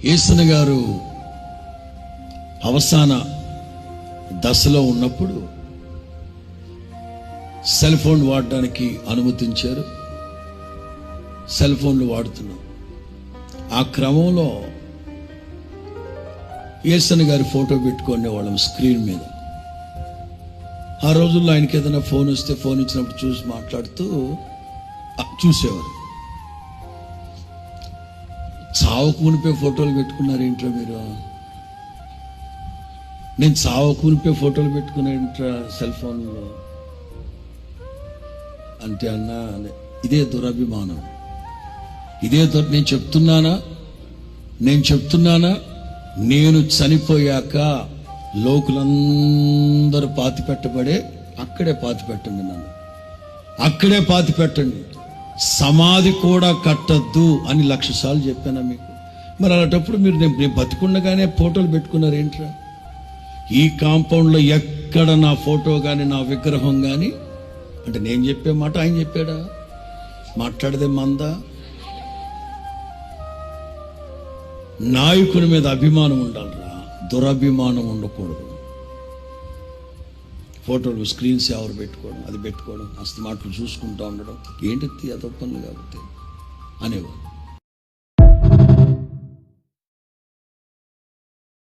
యేసయ్య గారు అవసాన దశలో ఉన్నప్పుడు సెల్ ఫోన్ వాడడానికి అనుమతించారు. సెల్ ఫోన్లు వాడుతున్నాం. ఆ క్రమంలో యేసయ్య గారి ఫోటో పెట్టుకునే వాళ్ళం స్క్రీన్ మీద. ఆ రోజుల్లో ఆయనకి ఏదైనా ఫోన్ వస్తే ఫోన్ ఇచ్చినప్పుడు చూసి మాట్లాడుతూ చూసేవారు. చావుకు మునిపే ఫోటోలు పెట్టుకున్నారు ఏంట్రా మీరు? నేను చావుకు మునిపే ఫోటోలు పెట్టుకున్నా ఏంట్రా సెల్ ఫోన్లో అంటే అన్నా, ఇదే దురభిమానం. నేను చెప్తున్నానా నేను చనిపోయాక లోకులందరూ పాతి పెట్టబడే అక్కడే పాతి పెట్టండి, నన్ను అక్కడే పాతి పెట్టండి, సమాధి కూడా కట్టద్దు అని 1,00,000 సార్లు చెప్పానా మీకు? మరి అలాంటప్పుడు మీరు నేను బతికుండగానే ఫోటోలు పెట్టుకున్నారు ఏంట్రా? ఈ కాంపౌండ్లో ఎక్కడ నా ఫోటో కానీ నా విగ్రహం కానీ అంటే నేను చెప్పే మాట ఆయన చెప్పాడా? మాట్లాడదే మందా? నాయకుని మీద అభిమానం ఉండాలిరా, దురభిమానం ఉండకూడదు. ఫోటోలు స్క్రీన్ సేవర్ పెట్టుకోవడం, అది పెట్టుకోవడం, అస్తమాట్లు చూసుకుంటూ ఉండడం ఏంటి అదొప్పలు కాబట్టి అనేవారు.